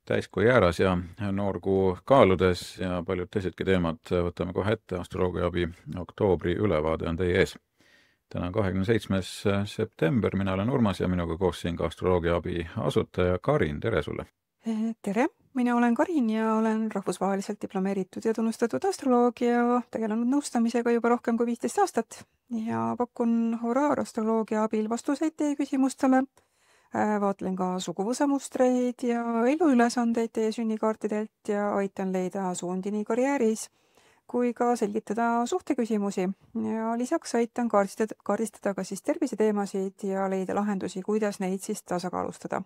täiskuu jääras ja noorkuu kaaludes ja paljud teisedki teemad võtame kohe ette. Astroloogiaabi oktoobri ülevaade on teie ees. Täna on 27. september, mina olen Urmas ja minuga koos siin ka astroloogiaabi asutaja Karin, tere sulle! Tere, mina olen Karin ja olen rahvusvaheliselt diplomeeritud ja tunnustatud astroloog ja tegelenud nõustamisega juba rohkem kui 15 aastat ja pakun horaarastroloogia abil vastuseid teie küsimustele. Vaatlen ka suguvõsamustreid ja eluülesandeid teie sünnikaartidelt ja aitan leida suundi nii karjääris kui ka selgitada suhteküsimusi ja lisaks aitan kaardistada ka siis terviseteemasid ja leida lahendusi, kuidas neid siis tasakaalustada.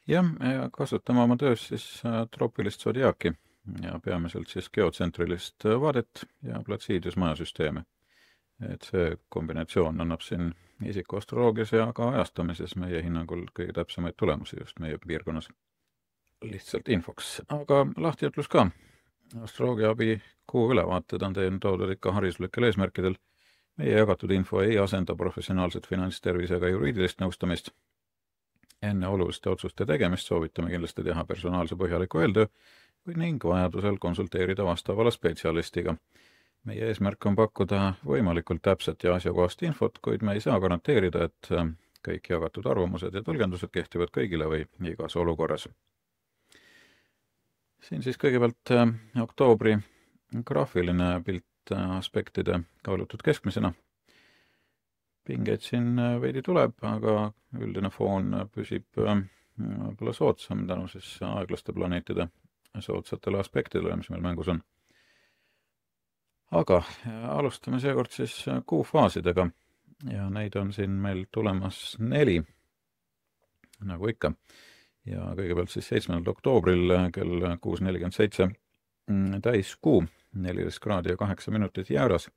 Jah, kasutame oma töös siis troopilist zodiaaki ja peamiselt siis geotsentrilist vaadet ja Placidius majasüsteeme. Et see kombinatsioon annab siin isiku astroloogias ja ka ajastamises meie hinnangul kõige täpsemaid tulemusi just meie piirkonnas. Lihtsalt infoks. Aga lahtiütlus ka. Astroloogiaabi kuu ülevaated on teile toodud ikka hariduslikel eesmärkidel. Meie jagatud info ei asenda professionaalset finantstervise ega juriidilist nõustamist. Enne oluliste otsuste tegemist soovitame kindlasti teha personaalse põhjaliku eeltöö või ning vajadusel konsulteerida vastavale spetsialistiga. Meie eesmärk on pakkuda võimalikult täpset ja asjakohast infot, kuid me ei saa garanteerida, et kõik jagatud arvamused ja tõlgendused kehtivad kõigile või igas olukorras. Siin siis kõigepealt oktoobri graafiline pilt aspektide kaalutud keskmisena. Pingeid siin veidi tuleb, aga üldine foon püsib võib-olla soodsam tänu siis aeglaste planeetide soodsatele aspektidele, mis meil mängus on. Aga alustame seekord siis kuufaasidega ja neid on siin meil tulemas 4, nagu ikka. Ja kõigepealt siis 7. oktoobril kell 6.47 täiskuu, 14 kraadi ja 8 minutit jääras.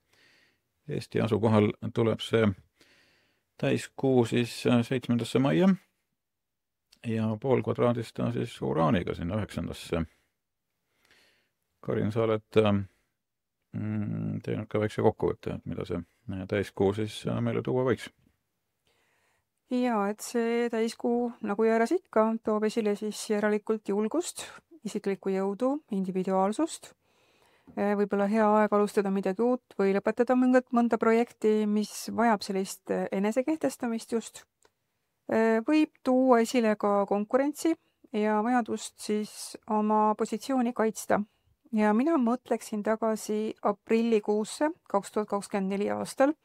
Eesti asukohal tuleb see täiskuu siis 7. majja ja pool kvadraadist on siis Uraaniga sinna 9. Karin, sa oled teinud ka väikse kokkuvõtte, et mida see täiskuu siis meile tuua võiks. Ja, et see täiskuu, nagu jääras ikka, toob esile siis järelikult julgust, isiklikku jõudu, individuaalsust. Võib-olla hea aeg alustada midagi uut või lõpetada mõnda projekti, mis vajab sellist enesekehtestamist just. Võib tuua esile ka konkurentsi ja vajadust siis oma positsiooni kaitsta. Ja mina mõtleksin tagasi aprillikuusse 2024 aastal,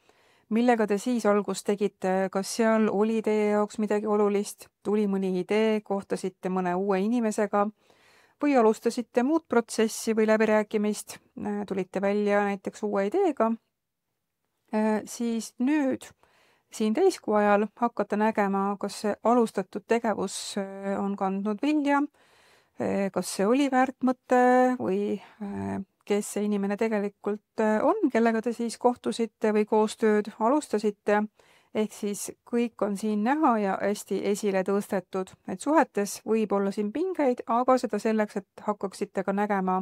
millega te siis algust tegite, kas seal oli teie jaoks midagi olulist, tuli mõni idee, kohtasite mõne uue inimesega või alustasite muud protsessi või läbirääkimist, tulite välja näiteks uue ideega, siis nüüd siin täiskuu ajal hakata nägema, kas see alustatud tegevus on kandnud vilja, kas see oli väärt mõte või kes see inimene tegelikult on, kellega te siis kohtusite või koostööd alustasite. Ehk siis kõik on siin näha ja hästi esile tõstetud, et suhetes võib olla siin pingeid, aga seda selleks, et hakkaksite ka nägema,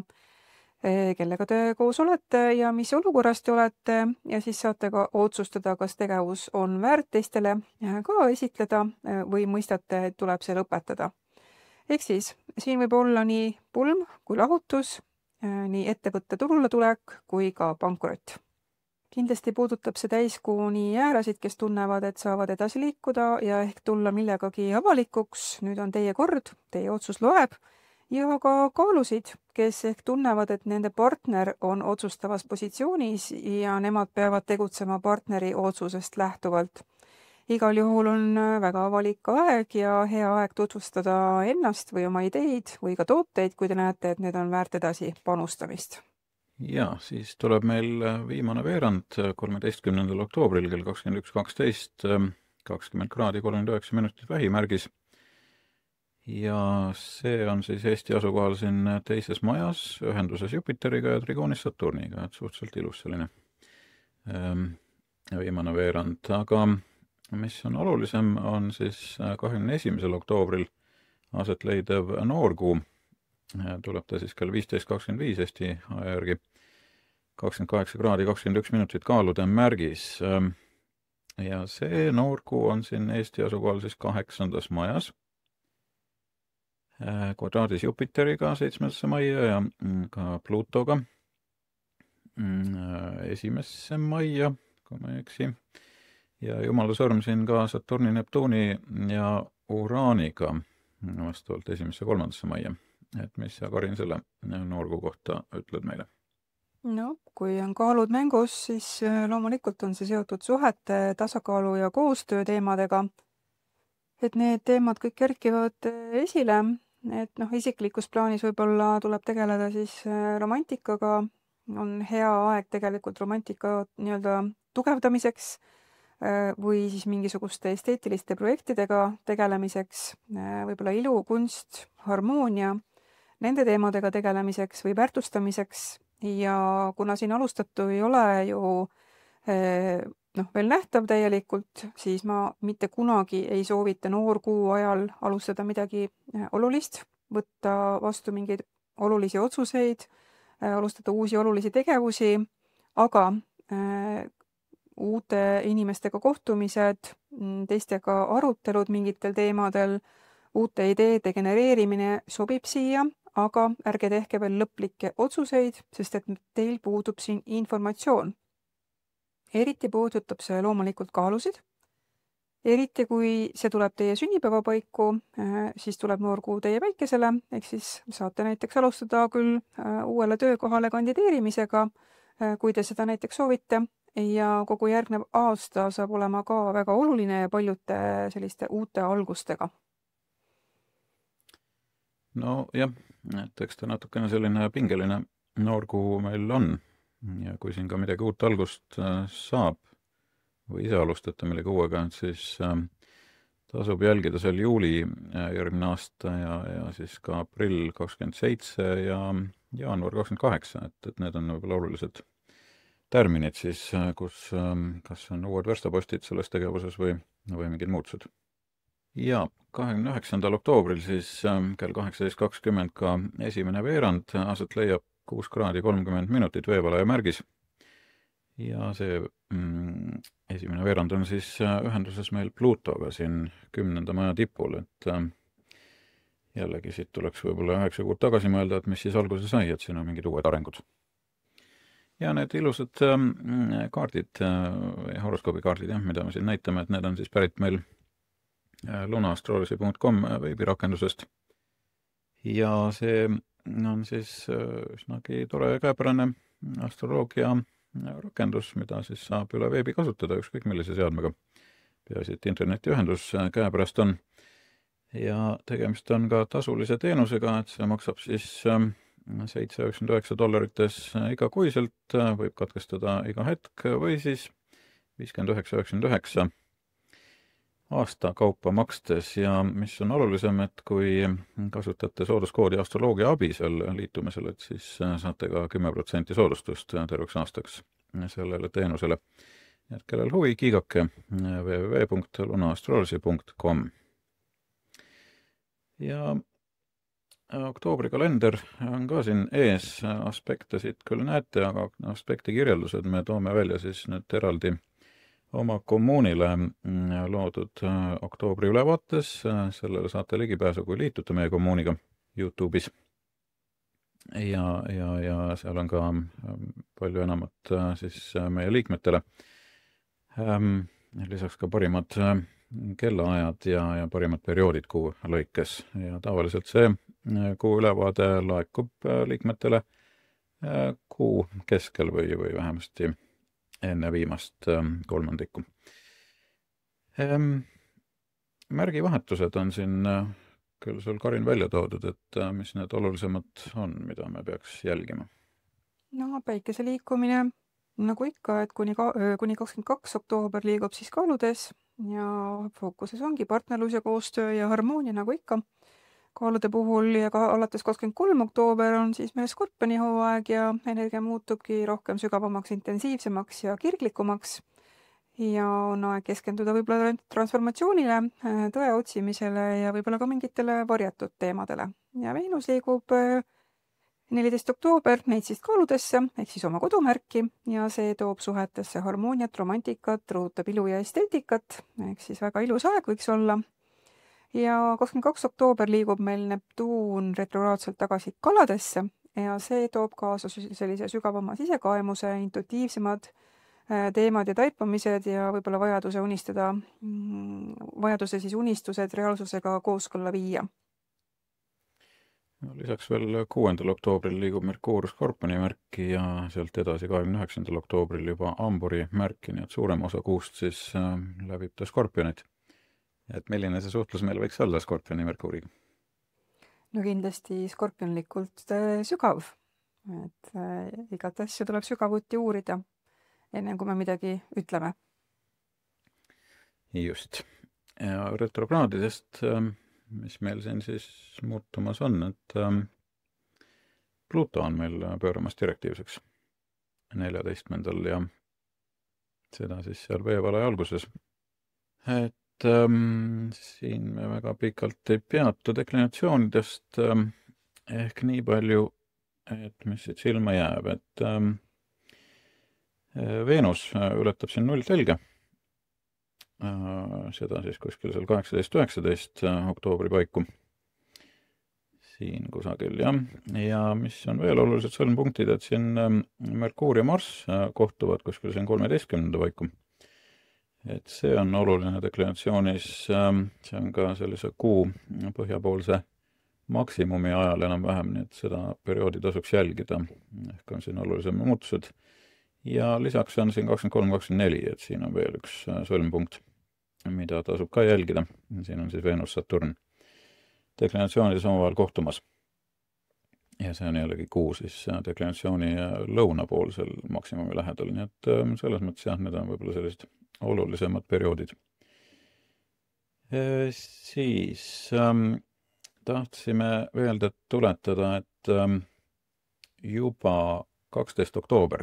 kellega te koos olete ja mis olukorras te olete ja siis saate ka otsustada, kas tegevus on väärt teistele ka esitleda või mõistate, et tuleb see lõpetada. Ehk siis siin võib olla nii pulm kui lahutus, nii ettevõtte turule tulek kui ka pankrot. Kindlasti puudutab see täiskuu nii jäärasid, kes tunnevad, et saavad edasi liikuda ja ehk tulla millegagi avalikuks. Nüüd on teie kord, teie otsus loeb ja ka kaalusid, kes ehk tunnevad, et nende partner on otsustavas positsioonis ja nemad peavad tegutsema partneri otsusest lähtuvalt. Igal juhul on väga avalik aeg ja hea aeg tutvustada ennast või oma ideid või ka tooteid, kui te näete, et need on väärt edasi panustamist. Ja, siis tuleb meil viimane veerand 13. oktoobril kell 21.12, 20 kraadi 39 minutit vähimärgis. Ja see on siis Eesti asukohal siin teises majas, ühenduses Jupiteriga ja trigoonis Saturniga, et suhteliselt ilus selline viimane veerand, aga mis on olulisem, on siis 21. oktoobril aset leidev noorkuu. Tuleb ta siis kell 15.25 Eesti aja järgi 28 kraadi 21 minutit kaalude märgis. Ja see noorkuu on siin Eesti asukohal siis 8. majas. kvadraadis Jupiteriga 7. majja ja ka Pluutoga 1. majja, kui ma ei eksi. Ja Jumala sõrm siin ka Saturni, Neptuuni ja Uraaniga vastavalt 1. ja 3. majja. Et mis sa, Karin, selle noorkuu kohta ütled meile? No, kui on kaalud mängus, siis loomulikult on see seotud suhete, tasakaalu ja koostöö teemadega. Et need teemad kõik kerkivad esile, et isiklikus plaanis võib-olla tuleb tegeleda siis romantikaga, on hea aeg tegelikult romantika nii-öelda tugevdamiseks või siis mingisuguste esteetiliste projektidega tegelemiseks, võib-olla ilu, kunst, harmoonia, nende teemadega tegelemiseks või väärtustamiseks. Ja kuna siin alustatu ei ole ju veel nähtav täielikult, siis ma mitte kunagi ei soovita noorkuu ajal alustada midagi olulist, võtta vastu mingeid olulisi otsuseid, alustada uusi olulisi tegevusi, aga uute inimestega kohtumised, teistega arutelud mingitel teemadel, uute ideede genereerimine sobib siia, aga ärge tehke veel lõplikke otsuseid, sest et teil puudub siin informatsioon. Eriti puudutab see loomulikult kaalusid. Eriti kui see tuleb teie sünnipäeva paiku, siis tuleb noorkuu teie päikesele, ehk siis saate näiteks alustada küll uuele töökohale kandideerimisega, kui te seda näiteks soovite, ja kogu järgnev aasta saab olema ka väga oluline ja paljude selliste uute algustega. No jah, et eks ta natukene selline pingeline noorkuu meil on ja kui siin ka midagi uut algust saab või ise alustate millegi uuega, siis tasub jälgida seal juuli järgmine aasta ja siis ka aprill 27 ja jaanuar 28, et need on võib-olla olulised tärminid siis, kus kas on uued verstapostid selles tegevuses või mingid muutused. Ja 29. oktoobril siis kell 18.20 ka esimene veerand aset leiab 6 kraadi 30 minutit veevalaja märgis. Ja see esimene veerand on siis ühenduses meil Pluutoga siin 10. maja tipul, et jällegi siit tuleks võib-olla 9 kuud tagasi mõelda, et mis siis alguse sai, et siin on mingid uued arengud. Ja need ilusad kaardid, horoskoobikaardid, mida me siin näitame, et need on siis pärit meil lunaastrology.com veebirakendusest. Ja see on siis üsnagi tore ja käepärane astroloogia rakendus, mida siis saab üle veebi kasutada ükskõik millise seadmega. Peaasi, et internetiühendus käepärast on. Ja tegemist on ka tasulise teenusega, et see maksab siis $7.99 igakuiselt, võib katkestada iga hetk või siis 59.99 aasta kaupa makstes ja mis on olulisem, et kui kasutate sooduskoodi astroloogia abi seal liitumisel, et siis saate ka 10% soodustust terveks aastaks sellele teenusele. Et kellel huvi, kiigake www.lunaastrology.com. Ja oktoobri kalender on ka siin ees, aspekte siit küll näete, aga aspekti kirjeldused me toome välja siis nüüd eraldi oma kommuunile loodud oktoobri ülevaates, sellele saate ligipääsu, kui liitute meie kommuuniga YouTube'is. Ja seal on ka palju enamat siis meie liikmetele. Lisaks ka parimad kellaajad ja parimad perioodid kuu lõikes. Ja tavaliselt see kuu ülevaade laekub liikmetele kuu keskel või vähemasti enne viimast kolmandikku. Märgivahetused on siin küll sul, Karin, välja toodud, et mis need olulisemad on, mida me peaks jälgima? No päikese liikumine, nagu ikka, et kuni 22. oktoober liigub siis kaaludes ja fookuses ongi partnerlus ja koostöö ja harmoonia, nagu ikka. Kaalude puhul ja ka alates 23. oktoober on siis meil Skorpioni hooaeg ja energia muutubki rohkem sügavamaks, intensiivsemaks ja kirglikumaks. Ja on aeg keskenduda võib-olla transformatsioonile, tõe otsimisele ja võib-olla ka mingitele varjatud teemadele. Ja Venus liigub 14. oktoober neitsist kaaludesse, ehk siis oma kodumärki, ja see toob suhetesse harmooniat, romantikat, rõhutab ilu ja esteetikat, ehk siis väga ilus aeg võiks olla. ja 22. oktoober liigub meil Neptuun retrograadselt tagasi Kaladesse ja see toob kaasa sellise sügavama sisekaemuse, intuitiivsemad teemad ja taipamised ja võib-olla vajaduse siis unistused reaalsusega kooskõlla viia. Lisaks veel 6. oktoobril liigub Merkuur Skorpioni märki ja sealt edasi 29. oktoobril juba Amburi märki, nii et suurem osa kuust siis läbib ta Skorpionit. Et milline see suhtlus meil võiks olla Skorpioni Merkuuriga? No kindlasti skorpionlikult sügav. Et igat asja tuleb sügavuti uurida, enne kui me midagi ütleme. Just. Ja retrograadidest, mis meil siin siis muutumas on, et Pluto on meil pööramas direktiivseks 14. ja seda siis seal veevalai alguses. Et siin me väga pikalt ei peatu deklinatsioonidest ehk nii palju, et mis siit silma jääb, et Veenus ületab siin 0 telge, seda siis kuskil seal 18-19 oktoobri paiku siin kusagil, jah. Ja mis on veel olulised sõlmpunktid, et siin Merkuur ja Marss kohtuvad kuskil siin 13. paiku. Et see on oluline deklinatsioonis, see on ka sellise kuu põhjapoolse maksimumi ajal enam-vähem, nii et seda perioodi tasuks jälgida, ehk on siin olulisem muutused. Ja lisaks on siin 23-24, et siin on veel üks sõlmpunkt, mida tasub ka jälgida. Siin on siis Venus-Saturn deklinatsioonides omavahel kohtumas. Ja see on jällegi kuu siis deklinatsiooni lõunapoolsel maksimumi lähedal, nii et selles mõttes jah, need on võib-olla sellised olulisemad perioodid. Siis tahtsime veel tuletada, et juba 12. oktoober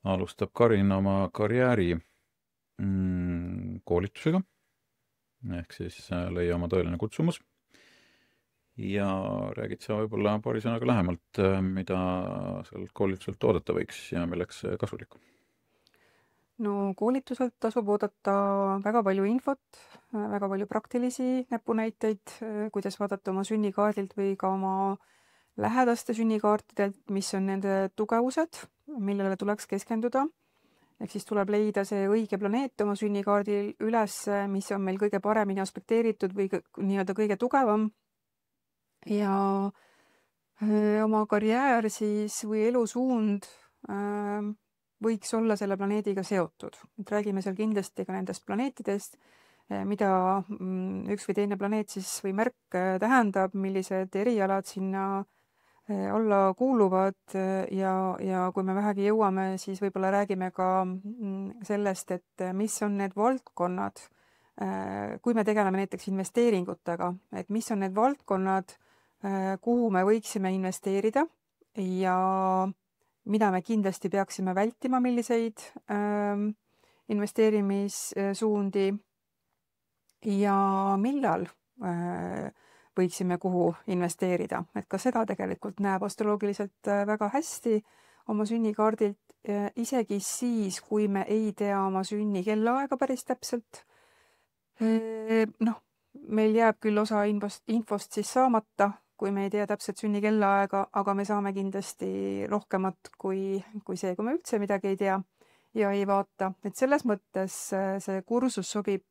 alustab Karin oma karjääri koolitusega, ehk siis leia oma tõeline kutsumus. Ja räägid sa võib-olla paari sõnaga lähemalt, mida sealt koolituselt oodata võiks ja milleks kasulik? No koolituselt tasub oodata väga palju infot, väga palju praktilisi näpunäiteid, kuidas vaadata oma sünnikaardilt või ka oma lähedaste sünnikaartidelt, mis on nende tugevused, millele tuleks keskenduda. Ehk siis tuleb leida see õige planeet oma sünnikaardil üles, mis on meil kõige paremini aspekteeritud või nii-öelda kõige tugevam. Ja oma karjäär siis või elusuund võiks olla selle planeediga seotud. Et räägime seal kindlasti ka nendest planeetidest, mida üks või teine planeet siis või märk tähendab, millised erialad sinna alla kuuluvad ja kui me vähegi jõuame, siis võib-olla räägime ka sellest, et mis on need valdkonnad, kui me tegeleme näiteks investeeringutega, et mis on need valdkonnad, kuhu me võiksime investeerida ja mida me kindlasti peaksime vältima, milliseid investeerimissuundi ja millal võiksime kuhu investeerida. Et ka seda tegelikult näeb astroloogiliselt väga hästi oma sünnikaardilt, isegi siis, kui me ei tea oma sünni kellaaega päris täpselt. Meil jääb küll osa infost siis saamata, kui me ei tea täpselt sünni kellaaega, aga me saame kindlasti rohkemat kui see, kui me üldse midagi ei tea ja ei vaata. Et selles mõttes see kursus sobib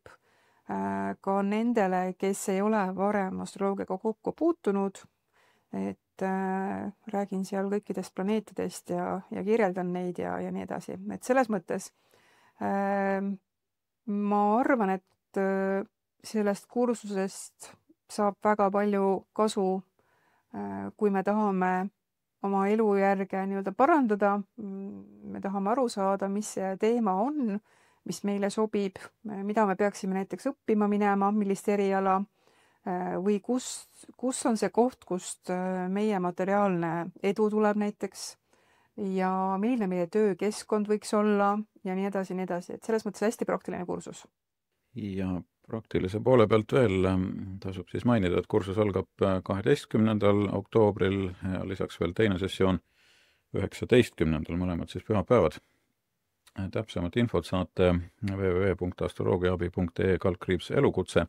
ka nendele, kes ei ole varem astroloogiaga kokku puutunud, et räägin seal kõikidest planeetidest ja kirjeldan neid ja nii edasi. Et selles mõttes ma arvan, et sellest kursusest saab väga palju kasu, kui me tahame oma elujärge nii-öelda parandada, me tahame aru saada, mis see teema on, mis meile sobib, mida me peaksime näiteks õppima minema, millist eriala või kus on see koht, kust meie materiaalne edu tuleb näiteks ja milline meie töökeskkond võiks olla ja nii edasi, nii edasi. Et selles mõttes hästi praktiline kursus. Ja praktilise poole pealt veel tasub siis mainida, et kursus algab 12. oktoobril ja lisaks veel teine sessioon 19. mõlemad siis pühapäevad. Täpsemat infot saate www.astroloogiaabi.ee/elukutse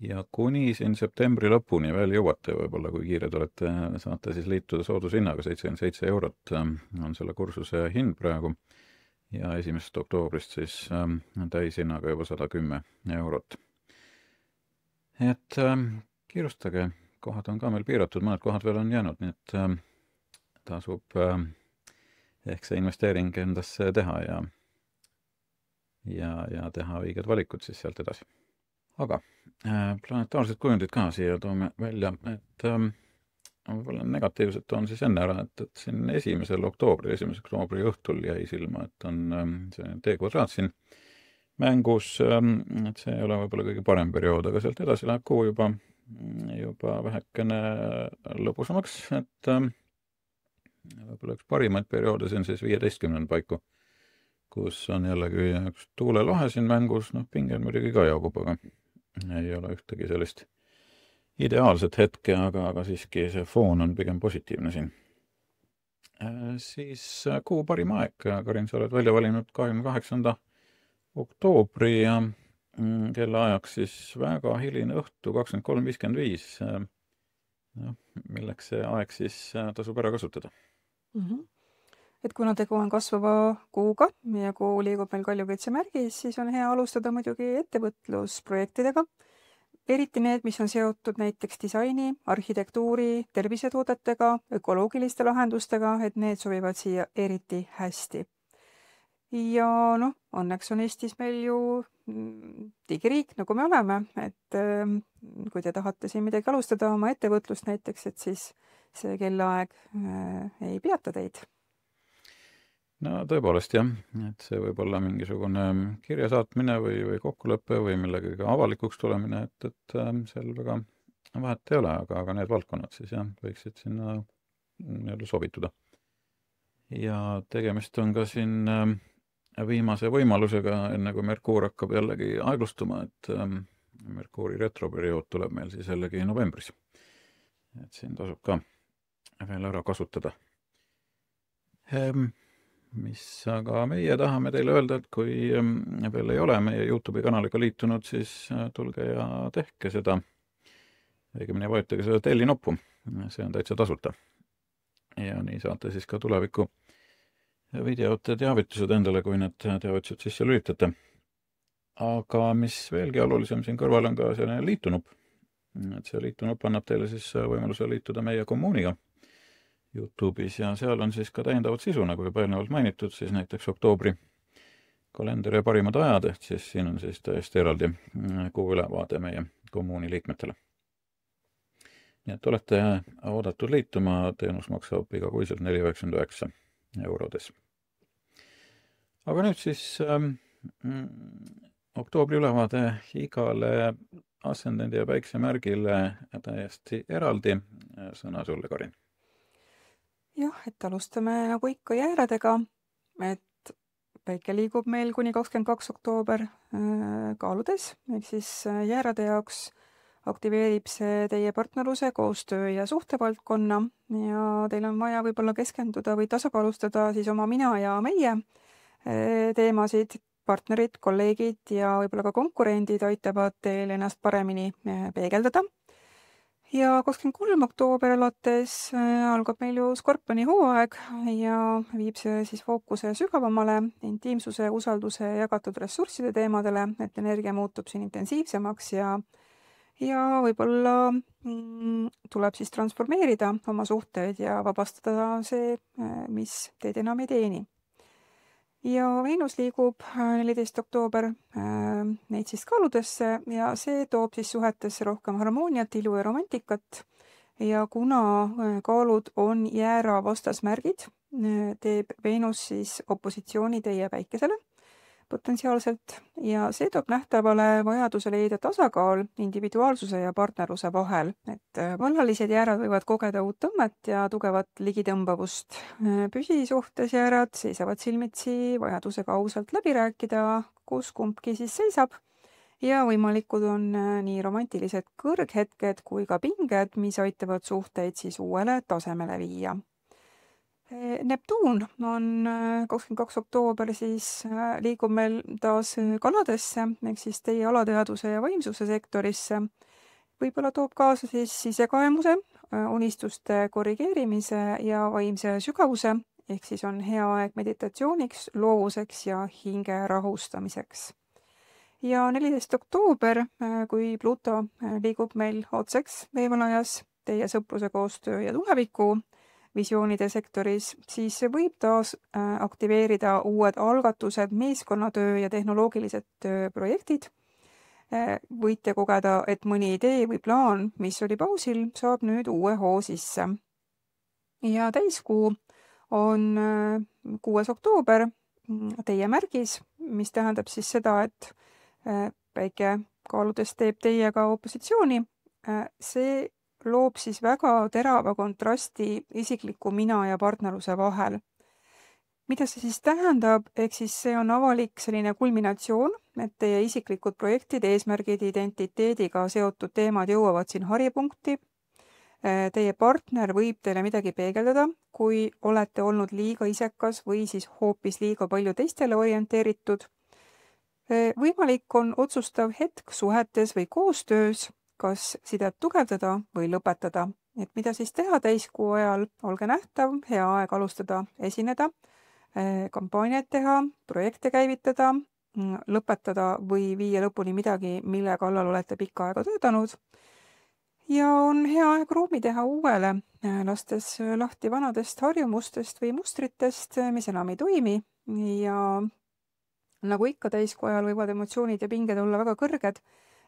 ja kuni siin septembri lõpuni veel jõuate võib-olla, kui kiired olete, saate siis liituda soodushinnaga, 77 eurot on selle kursuse hind praegu ja 1. oktoobrist siis täishinnaga juba 110 eurot. Et kiirustage, kohad on ka meil piiratud, mõned kohad veel on jäänud, nii et tasub ehk see investeering endasse teha ja teha õiged valikud siis sealt edasi. Aga planetaarsed kujundid ka siia toome välja, et võib-olla negatiivset on siis enne ära, et siin 1. oktoobri õhtul jäi silma, et on see T-kvadraat siin mängus, et see ei ole võib-olla kõige parem periood, aga sealt edasi läheb kuu juba vähekene lõbusamaks, et võib-olla üks parimaid perioode siin siis 15. paiku, kus on jällegi üks tuulelohe siin mängus, pinge muidugi ka jagub, aga ei ole ühtegi sellist ideaalset hetke, aga siiski see foon on pigem positiivne siin. Siis kuu parim aeg, Karin, sa oled välja valinud 28. oktoobri ja kellaajaks siis väga hiline õhtu, 23.55. Milleks see aeg siis tasub ära kasutada? Et kuna tegu on kasvava kuuga ja kuu liigub meil Kaljukitse märgis, siis on hea alustada muidugi ettevõtlusprojektidega, eriti need, mis on seotud näiteks disaini, arhitektuuri, tervisetoodetega, ökoloogiliste lahendustega, et need sobivad siia eriti hästi. Ja õnneks on Eestis meil ju digiriik, nagu me oleme, et kui te tahate siin midagi alustada, oma ettevõtlust näiteks, et siis see kellaaeg ei peata teid. No tõepoolest jah, et see võib olla mingisugune kirja saatmine või kokkulepe või millegagi avalikuks tulemine, et seal väga vahet ei ole, aga need valdkonnad siis jah, võiksid sinna sobituda. Ja tegemist on ka siin viimase võimalusega, enne kui Merkuur hakkab jällegi aeglustuma, et Merkuuri retroperiood tuleb meil siis jällegi novembris. Et siin tasub ka veel ära kasutada. Mis aga meie tahame teile öelda, et kui veel ei ole meie YouTube'i kanaliga liitunud, siis tulge ja tehke seda. Õigemini vajutage seda telli nuppu, see on täitsa tasuta. Ja nii saate siis ka tuleviku videote teavitused endale, kui need teavitused sisse lülitate. Aga mis veelgi olulisem siin kõrval on ka selline liitunupp. Et see liitunupp annab teile siis võimaluse liituda meie kommuuniga YouTube'is ja seal on siis ka täiendavat sisu, nagu juba eelnevalt mainitud, siis näiteks oktoobri kalender ja parimad ajad, ehk siis siin on siis täiesti eraldi kuu ülevaade meie kommuuni liikmetele. Nii et olete oodatud liituma, teenus maksab igakuiselt 4,99 eurodes. Aga nüüd siis oktoobri ülevaade igale ascendendi ja päiksemärgile täiesti eraldi. Sõna sulle, Karin. Jah, et alustame nagu ikka jääradega, et päike liigub meil kuni 22. oktoober kaaludes, ehk siis jäärade jaoks aktiveerib see teie partnerluse, koostöö ja suhtevaldkonna ja teil on vaja võib-olla keskenduda või tasakaalustada siis oma mina ja meie teemasid, partnerid, kolleegid ja võib-olla ka konkurendid aitavad teil ennast paremini peegeldada. Ja 23. oktoober alates algab meil ju Skorpioni hooaeg ja viib see siis fookuse sügavamale intiimsuse, usalduse ja jagatud ressursside teemadele, et energia muutub siin intensiivsemaks ja võib-olla tuleb siis transformeerida oma suhteid ja vabastada see, mis teid enam ei teeni. Ja Veenus liigub 14. oktoober neid siis kaaludesse ja see toob siis suhetesse rohkem harmooniat, ilu ja romantikat. Ja kuna kaalud on jäära vastasmärgid, teeb Veenus siis opositsiooni teie päikesele potentsiaalselt ja see toob nähtavale vajaduse leida tasakaal individuaalsuse ja partnerluse vahel, et vallalised jäärad võivad kogeda uut tõmmet ja tugevat ligitõmbavust. Püsisuhtes jäärad seisavad silmitsi vajadusega ausalt läbi rääkida, kus kumbki siis seisab ja võimalikud on nii romantilised kõrghetked kui ka pinged, mis aitavad suhteid siis uuele tasemele viia. Neptuun on 22. oktoober, siis liigub meil taas kaladesse, ehk siis teie alateadvuse ja vaimsuse sektorisse võib-olla toob kaasa siis sisekaemuse, unistuste korrigeerimise ja vaimse sügavuse, ehk siis on hea aeg meditatsiooniks, loovuseks ja hinge rahustamiseks. Ja 14. oktoober, kui Pluto liigub meil otseks veevalajas teie sõpruse, koostöö ja tuleviku visioonide sektoris, siis see võib taas aktiveerida uued algatused, meeskonnatöö ja tehnoloogilised projektid. Võite kogeda, et mõni idee või plaan, mis oli pausil, saab nüüd uue hoo sisse. Ja täiskuu on 6. oktoober teie märgis, mis tähendab siis seda, et päike kaaludes teeb teiega opositsiooni. See loob siis väga terava kontrasti isikliku mina ja partnerluse vahel. Mida see siis tähendab? Ehk siis see on avalik selline kulminatsioon, et teie isiklikud projektid, eesmärgid, identiteediga seotud teemad jõuavad siin haripunkti. Teie partner võib teile midagi peegeldada, kui olete olnud liiga isekas või siis hoopis liiga palju teistele orienteeritud. Võimalik on otsustav hetk suhetes või koostöös, kas sidet tugevdada või lõpetada. Et mida siis teha täiskuu ajal? Olge nähtav, hea aeg alustada, esineda, kampaaniaid teha, projekte käivitada, lõpetada või viia lõpuni midagi, mille kallal olete pikka aega töötanud. Ja on hea aeg ruumi teha uuele, lastes lahti vanadest harjumustest või mustritest, mis enam ei toimi. Ja nagu ikka täiskuu ajal võivad emotsioonid ja pinged olla väga kõrged,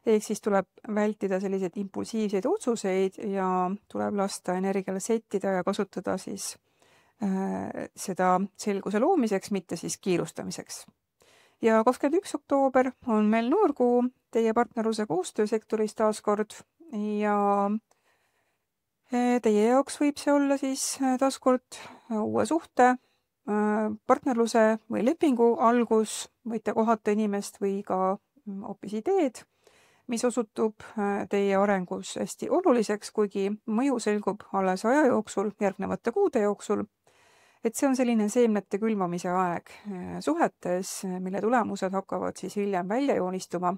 ehk siis tuleb vältida selliseid impulsiivseid otsuseid ja tuleb lasta energiale settida ja kasutada siis seda selguse loomiseks, mitte siis kiirustamiseks. Ja 21. oktoober on meil noorkuu teie partnerluse koostöösektoris taaskord ja teie jaoks võib see olla siis taaskord uue suhte, partnerluse või lepingu algus, võite kohata inimest või ka hoopis ideed, mis osutub teie arengus hästi oluliseks, kuigi mõju selgub alles aja jooksul, järgnevate kuude jooksul. Et see on selline seemnete külvamise aeg suhetes, mille tulemused hakkavad siis hiljem välja joonistuma.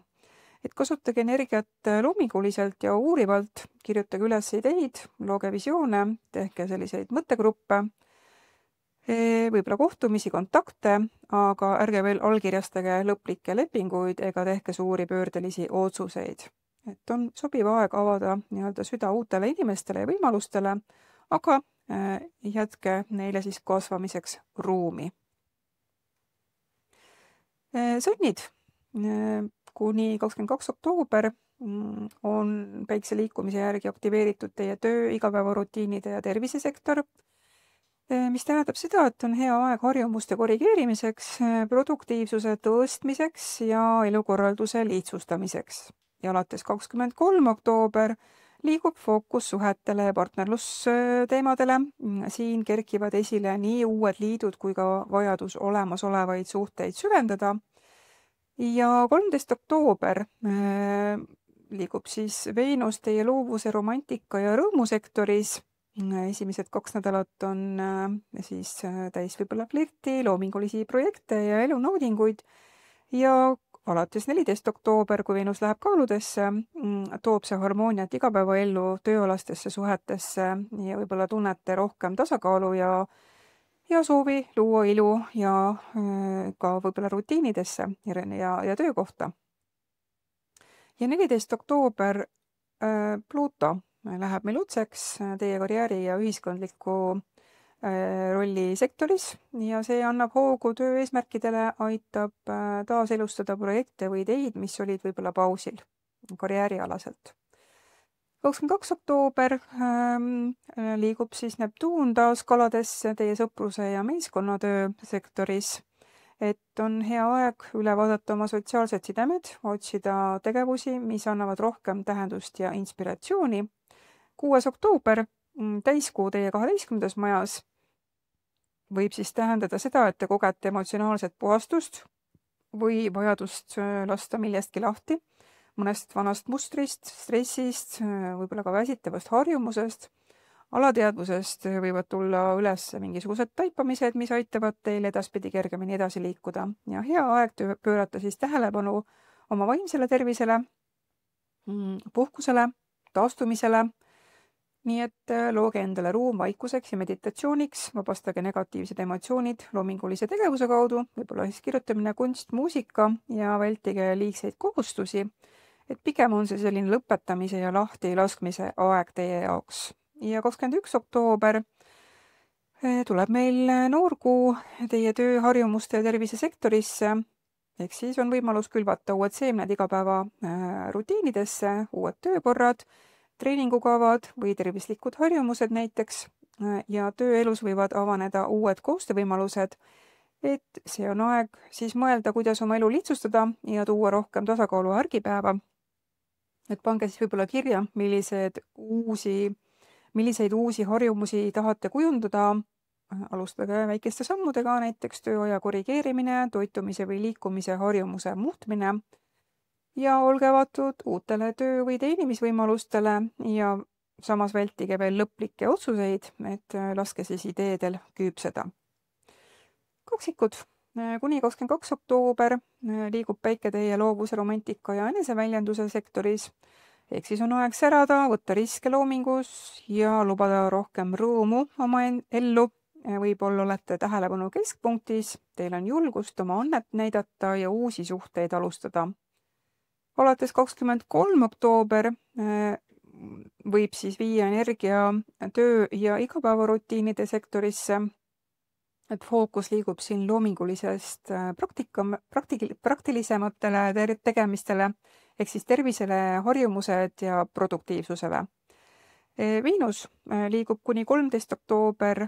Et kasutage energiat loominguliselt ja uurivalt, kirjutage üles ideid, looge visioone, tehke selliseid mõttegruppe, võib-olla kohtumisi, kontakte, aga ärge veel allkirjastage lõplikke lepinguid ega tehke suuri pöördelisi otsuseid. Et on sobiv aeg avada nii-öelda süda uutele inimestele ja võimalustele, aga jätke neile siis kasvamiseks ruumi. Sõnnid. Kuni 22. oktoober on päikse liikumise järgi aktiveeritud teie töö, igapäevarutiinide ja tervisesektor, mis tähendab seda, et on hea aeg harjumuste korrigeerimiseks, produktiivsuse tõstmiseks ja elukorralduse lihtsustamiseks. Ja alates 23. oktoober liigub fookus suhetele ja partnerlusteemadele. Siin kerkivad esile nii uued liidud kui ka vajadus olemasolevaid suhteid süvendada. Ja 13. oktoober liigub siis Veenus teie loovuse, romantika ja rõõmusektoris. Esimesed 2 nädalat on siis täis võib-olla flirti, loomingulisi projekte ja elunaudinguid. Ja alates 14. oktoober, kui Veenus läheb kaaludesse, toob see harmooniat igapäevaellu, tööalastesse suhetesse ja võib-olla tunnete rohkem tasakaalu ja soovi luua ilu ja ka võib-olla rutiinidesse ja töökohta. Ja 14. oktoober Pluto läheb meil otseks teie karjääri ja ühiskondliku rolli sektoris ja see annab hoogu töö eesmärkidele, aitab taaselustada projekte või ideid, mis olid võib-olla pausil karjäärialaselt. 22. oktoober liigub siis Neptuun taas kaladesse teie sõpruse ja meeskonnatöö sektoris, et on hea aeg üle vaadata oma sotsiaalsed sidemed, otsida tegevusi, mis annavad rohkem tähendust ja inspiratsiooni. 6. oktoober, täiskuu teie 12. majas, võib siis tähendada seda, et te kogete emotsionaalset puhastust või vajadust lasta millestki lahti, mõnest vanast mustrist, stressist, võib-olla ka väsitavast harjumusest, alateadvusest võivad tulla üles mingisugused taipamised, mis aitavad teil edaspidi kergemini edasi liikuda ja hea aeg pöörata siis tähelepanu oma vaimsele tervisele, puhkusele taastumisele. Nii et looge endale ruum vaikuseks ja meditatsiooniks, vabastage negatiivsed emotsioonid loomingulise tegevuse kaudu, võib-olla siis kirjutamine, kunst, muusika ja vältige liigseid kohustusi. Et pigem on see selline lõpetamise ja lahti laskmise aeg teie jaoks. Ja 21. oktoober tuleb meil noorkuu teie tööharjumuste ja tervisesektorisse. Ehk siis on võimalus külvata uued seemned igapäeva rutiinidesse, uued töökorrad, treeningukavad või tervislikud harjumused näiteks ja tööelus võivad avaneda uued koostöövõimalused, et see on aeg siis mõelda, kuidas oma elu lihtsustada ja tuua rohkem tasakaalu argipäeva. Et pange siis võib-olla kirja, milliseid uusi harjumusi tahate kujundada. Alustage väikeste sammudega, näiteks tööaja korrigeerimine, toitumise või liikumise harjumuse muutmine. Ja olge avatud uutele töö- või teenimisvõimalustele ja samas vältige veel lõplikke otsuseid, et laske siis ideedel küüpseda. Kaksikud. Kuni 22. oktoober liigub päike teie loovuse, romantika ja eneseväljenduse sektoris. Ehk siis on aeg särada, võtta riske loomingus ja lubada rohkem rõõmu oma ellu. Võib-olla olete tähelepanu keskpunktis, teil on julgust oma annet näidata ja uusi suhteid alustada. Alates 23. oktoober võib siis viia energia töö- ja igapäevarutiinide sektorisse, et fookus liigub siin loomingulisest praktilisematele tegemistele, ehk siis tervisele, harjumused ja produktiivsusele. Viinus liigub kuni 13. oktoober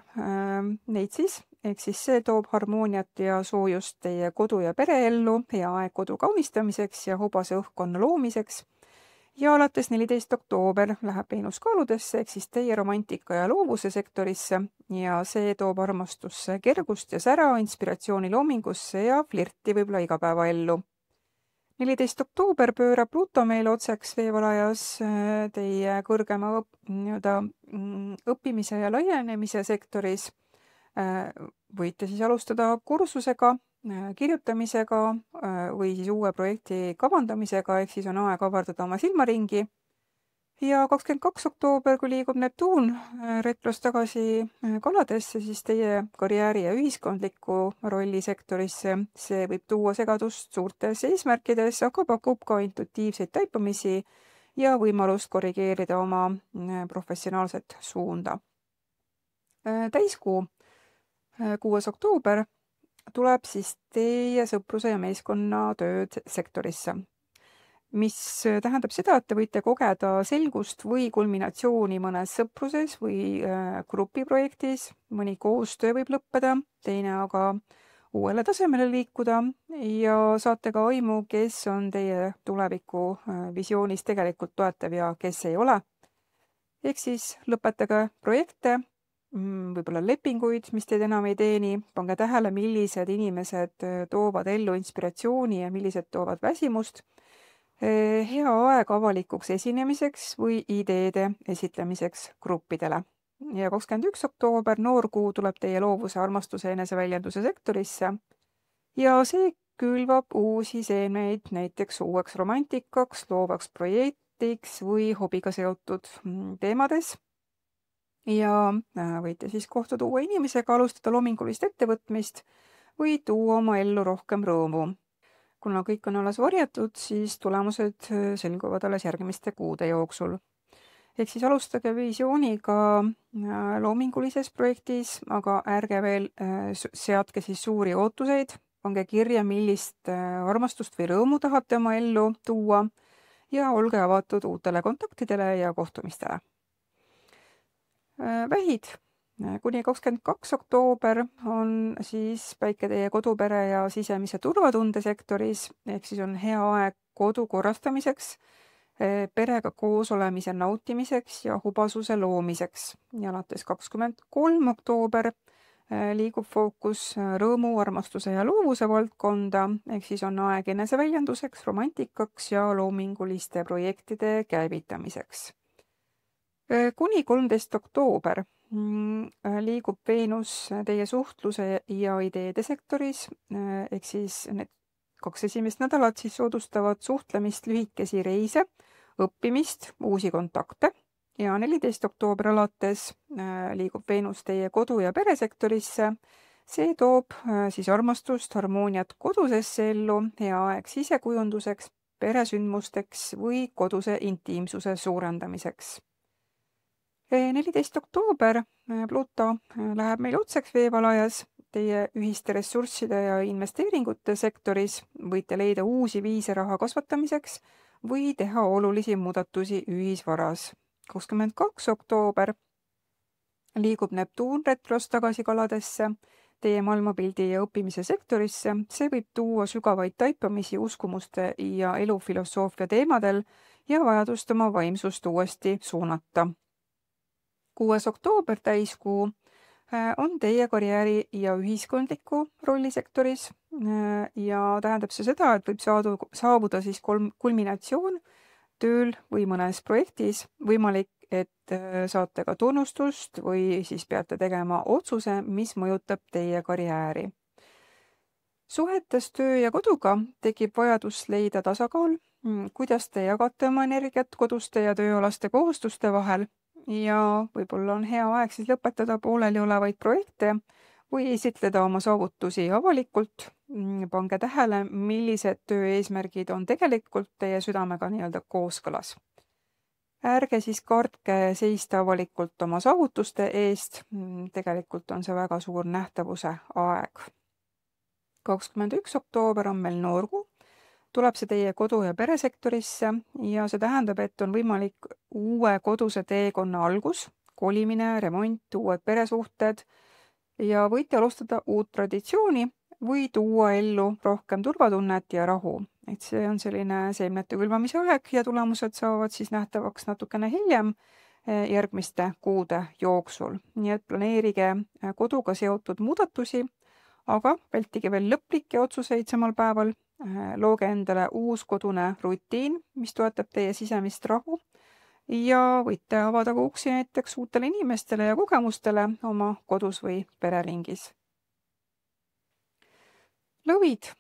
Neitsis, ehk siis see toob harmooniat ja soojust teie kodu- ja pereellu, hea aeg kodu kaunistamiseks ja hobase õhkkonna loomiseks. Ja alates 14. oktoober läheb Venus kaaludesse, ehk siis teie romantika ja loovuse sektorisse ja see toob armastusse kergust ja sära, inspiratsiooni loomingusse ja flirti võib-olla igapäevaellu. 14. oktoober pöörab Pluto meil otseks veevalajas teie kõrgema õppimise ja laienemise sektoris. Võite siis alustada kursusega, kirjutamisega või siis uue projekti kavandamisega, ehk siis on aeg avardada oma silmaringi. Ja 22. oktoober, kui liigub Neptuun retros tagasi kaladesse, siis teie karjääri ja ühiskondliku rolli sektorisse. See võib tuua segadust suurtes eesmärkides, aga pakub ka intuitiivseid taipamisi ja võimalust korrigeerida oma professionaalset suunda. Täiskuu 6. oktoober tuleb siis teie sõpruse ja meeskonna tööd sektorisse, mis tähendab seda, et te võite kogeda selgust või kulminatsiooni mõnes sõpruses või grupiprojektis. Mõni koostöö võib lõppeda, teine aga uuele tasemele liikuda ja saate ka aimu, kes on teie tuleviku visioonis tegelikult toetav ja kes ei ole. Ehk siis lõpetage projekte, võib-olla lepinguid, mis teid enam ei teeni. Pange tähele, millised inimesed toovad ellu inspiratsiooni ja millised toovad väsimust. Hea aeg avalikuks esinemiseks või ideede esitlemiseks gruppidele. Ja 21. oktoober, noorkuu, tuleb teie loovuse, armastuse ja eneseväljenduse sektorisse ja see külvab uusi seemneid näiteks uueks romantikaks, loovaks projektiks või hobiga seotud teemades. Ja võite siis kohtuda uue inimesega, alustada loomingulist ettevõtmist või tuua oma ellu rohkem rõõmu. Kuna kõik on alles varjatud, siis tulemused selguvad alles järgmiste kuude jooksul. Ehk siis alustage visiooniga loomingulises projektis, aga ärge veel seadke siis suuri ootuseid. Pange kirja, millist armastust või rõõmu tahate oma ellu tuua ja olge avatud uutele kontaktidele ja kohtumistele. Vähid. Kuni 22. oktoober on siis päike teie kodupere ja sisemise turvatunde sektoris, ehk siis on hea aeg kodu korrastamiseks, perega koos olemise nautimiseks ja hubasuse loomiseks. Ja alates 23. oktoober liigub fookus rõõmu, armastuse ja loovuse valdkonda, ehk siis on aeg eneseväljenduseks, romantikaks ja loominguliste projektide käivitamiseks. Kuni 13. oktoober liigub Venus teie suhtluse ja ideede sektoris, ehk siis need 2 esimest nädalat siis soodustavad suhtlemist, lühikesi reise, õppimist, uusi kontakte ja 14. oktoober alates liigub Veenus teie kodu- ja peresektorisse. See toob siis armastust, harmooniat kodusesse ellu, hea aeg sisekujunduseks, peresündmusteks või koduse intiimsuse suurendamiseks. 14. oktoober Pluto läheb meil otseks veevalajas. Teie ühiste ressursside ja investeeringute sektoris võite leida uusi viise raha kasvatamiseks või teha olulisi muudatusi ühisvaras. 22. oktoober liigub Neptuun retros tagasi kaladesse, teie maailmapildi ja õppimise sektorisse. See võib tuua sügavaid taipamisi uskumuste ja elufilosoofia teemadel ja vajadust oma vaimsust uuesti suunata. 6. oktoober täiskuu on teie karjääri ja ühiskondliku rollisektoris ja tähendab see seda, et võib saabuda siis kulminatsioon tööl või mõnes projektis. Võimalik, et saate ka tunnustust või siis peate tegema otsuse, mis mõjutab teie karjääri. Suhetes töö ja koduga tekib vajadus leida tasakaal, kuidas te jagate oma energiat koduste ja tööalaste kohustuste vahel. Ja võib-olla on hea aeg siis lõpetada pooleli olevaid projekte või esitleda oma saavutusi avalikult. Pange tähele, millised töö eesmärgid on tegelikult teie südamega nii-öelda kooskõlas. Ärge siis kartke seista avalikult oma saavutuste eest. Tegelikult on see väga suur nähtavuse aeg. 21. oktoober on meil noorkuu. Tuleb see teie kodu- ja peresektorisse ja see tähendab, et on võimalik uue koduse teekonna algus, kolimine, remont, uued peresuhted ja võite alustada uut traditsiooni või tuua ellu rohkem turvatunnet ja rahu. Et see on selline seemnete külvamise aeg ja tulemused saavad siis nähtavaks natukene hiljem järgmiste kuude jooksul. Nii et planeerige koduga seotud muudatusi, aga vältige veel lõplikke otsuseid samal päeval. Looge endale uus kodune rutiin, mis toetab teie sisemist rahu ja võite avada ka uksi näiteks uutele inimestele ja kogemustele oma kodus või pereringis. Lõvid.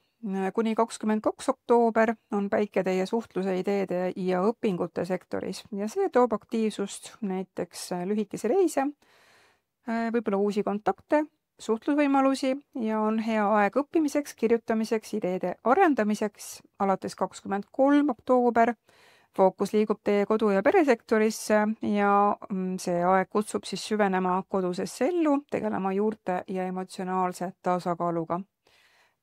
Kuni 22. oktoober on päike teie suhtluse, ideede ja õpingute sektoris ja see toob aktiivsust, näiteks lühikese reise, võib-olla uusi kontakte, suhtlusvõimalusi ja on hea aeg õppimiseks, kirjutamiseks, ideede arendamiseks. Alates 23. oktoober fookus liigub teie kodu- ja peresektorisse ja see aeg kutsub siis süvenema kodusesse ellu, tegelema juurte ja emotsionaalse tasakaaluga.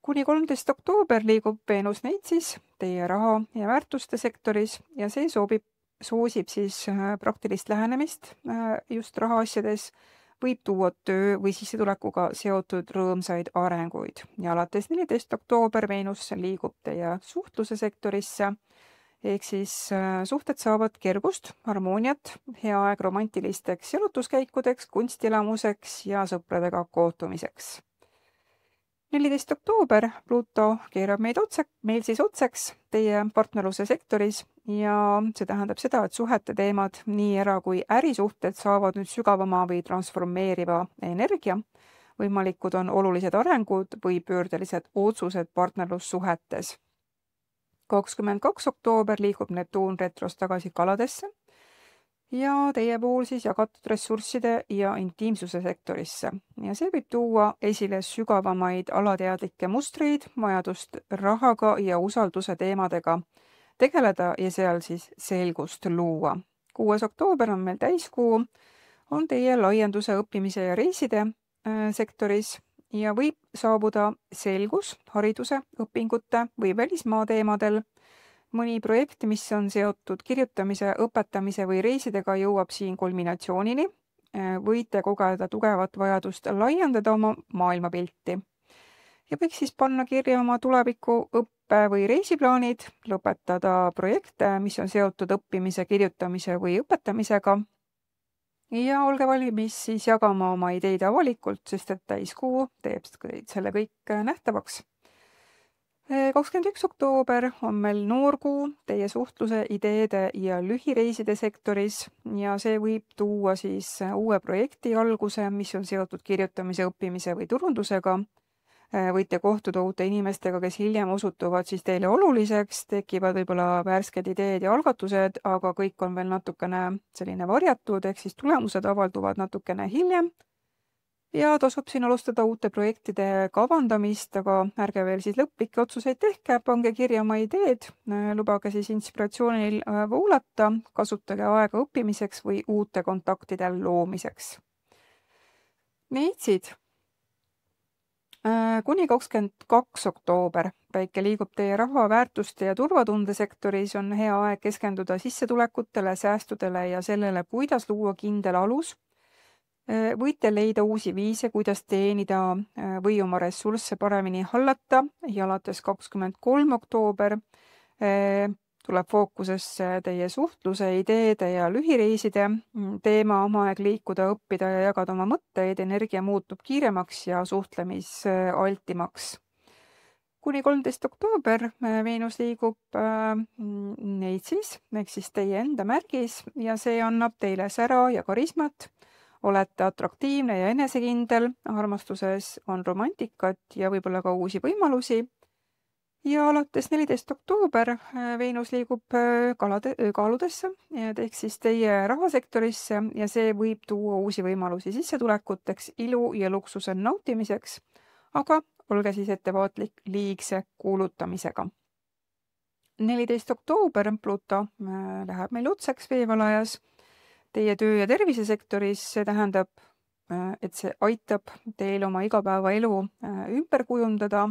Kuni 13. oktoober liigub Veenus Neitsis teie raha ja väärtuste sektoris ja see soosib siis praktilist lähenemist just rahaasjades, võib tuua töö või sissetulekuga seotud rõõmsaid arenguid ja alates 14. oktoober Veenus liigub teie suhtluse sektorisse ehk siis suhted saavad kergust, harmooniat, hea aeg romantilisteks jalutuskäikudeks, kunstielamuseks ja sõpradega kohtumiseks. 14. oktoober Pluto keerab meil siis otseks teie partnerluse sektoris ja see tähendab seda, et suhete teemad, nii era- kui ärisuhted saavad nüüd sügavama või transformeeriva energia. Võimalikud on olulised arengud või pöördelised otsused partnerlussuhetes. 22. oktoober liigub Neptuun retros tagasi kaladesse ja teie pool siis jagatud ressursside ja intiimsuse sektorisse. Ja see võib tuua esile sügavamaid alateadlikke mustreid, vajadust rahaga ja usalduse teemadega tegeleda ja seal siis selgust luua. 6. oktoober on meil täiskuu, on teie laienduse, õppimise ja reiside sektoris ja võib saabuda selgus hariduse, õpingute või välismaa teemadel. Mõni projekt, mis on seotud kirjutamise, õpetamise või reisidega, jõuab siin kulminatsioonini. Võite kogeda tugevat vajadust laiendada oma maailmapilti. Ja võiks siis panna kirja oma tuleviku õppe- või reisiplaanid, lõpetada projekte, mis on seotud õppimise, kirjutamise või õpetamisega. Ja olge valmis siis jagama oma ideid avalikult, sest et täiskuu teeb selle kõik nähtavaks. 21. oktoober on meil noorkuu teie suhtluse, ideede ja lühireiside sektoris ja see võib tuua siis uue projekti alguse, mis on seotud kirjutamise, õppimise või turundusega. võite kohtuda uute inimestega, kes hiljem osutuvad siis teile oluliseks, tekivad võib-olla värsked ideed ja algatused, aga kõik on veel natukene selline varjatud, ehk siis tulemused avalduvad natukene hiljem. Ja tasub siin alustada uute projektide kavandamist, aga ärge veel siis lõplikke otsuseid tehke, pange kirja oma ideed, lubage siis inspiratsioonil voolata, kasutage aega õppimiseks või uute kontaktide loomiseks. Neitsid. Kuni 22. oktoober päike liigub teie raha, väärtuste ja turvatunde sektoris, on hea aeg keskenduda sissetulekutele, säästudele ja sellele, kuidas luua kindel alus. Võite leida uusi viise, kuidas teenida või oma ressursse paremini hallata ja alates 23. oktoober tuleb fookusesse teie suhtluse, ideede ja lühireiside teema, oma aeg liikuda, õppida ja jagada oma mõtteid, energia muutub kiiremaks ja suhtlemisaltimaks. Kuni 13. oktoober Veenus liigub Neitsis, ehk siis teie enda märgis, ja see annab teile sära ja karismat. Olete atraktiivne ja enesekindel, armastuses on romantikat ja võib-olla ka uusi võimalusi. Ja alates 14. oktoober Veenus liigub kaaludesse, ehk siis teie rahasektorisse, ja see võib tuua uusi võimalusi sissetulekuteks, ilu ja luksuse nautimiseks, aga olge siis ettevaatlik liigse kuulutamisega. 14. oktoober Pluto läheb meil otseks veevalajas teie töö- ja tervisesektoris. See tähendab, et see aitab teil oma igapäevaelu ümber kujundada,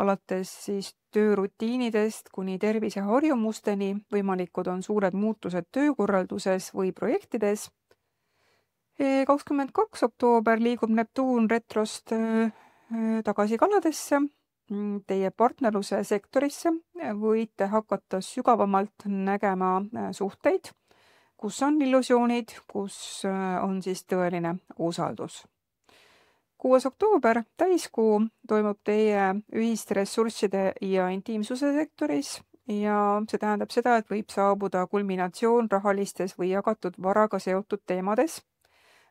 alates siis töörutiinidest kuni terviseharjumusteni. Võimalikud on suured muutused töökorralduses või projektides. 22. oktoober liigub Neptuun retrost tagasi kaladesse, teie partnerluse sektorisse. Võite hakata sügavamalt nägema suhteid, kus on illusioonid, kus on siis tõeline usaldus. 6. oktoober täiskuu toimub teie ühiste ressursside ja intiimsuse sektoris ja see tähendab seda, et võib saabuda kulminatsioon rahalistes või jagatud varaga seotud teemades.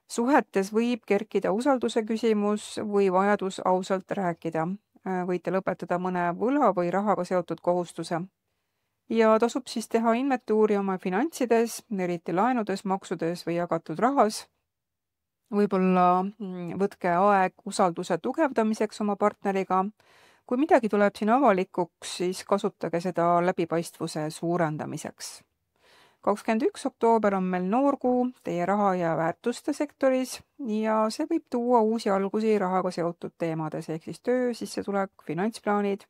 Suhetes võib kerkida usalduse küsimus või vajadus ausalt rääkida. Võite lõpetada mõne võla või rahaga seotud kohustuse. Ja tasub siis teha inventuuri oma finantsides, eriti laenudes, maksudes või jagatud rahas. Võib-olla võtke aeg usalduse tugevdamiseks oma partneriga. Kui midagi tuleb siin avalikuks, siis kasutage seda läbipaistvuse suurendamiseks. 21. oktoober on meil noorkuu teie raha ja väärtuste sektoris ja see võib tuua uusi algusi rahaga seotud teemades, ehk siis töö, sissetulek, finantsplaanid.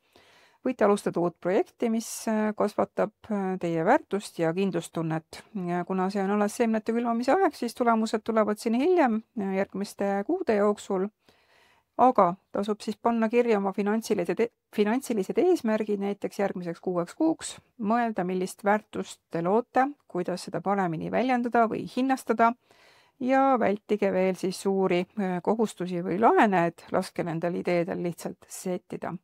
Võite alustada uut projekti, mis kasvatab teie väärtust ja kindlustunnet. Ja kuna see on alles seemnete külvamise aeg, siis tulemused tulevad siin hiljem järgmiste kuude jooksul. Aga tasub siis panna kirja oma finantsilised eesmärgid näiteks järgmiseks 6 kuuks, mõelda, millist väärtust te loote, kuidas seda paremini väljendada või hinnastada ja vältige veel siis suuri kohustusi või laene, et laske nendel ideedel lihtsalt settida.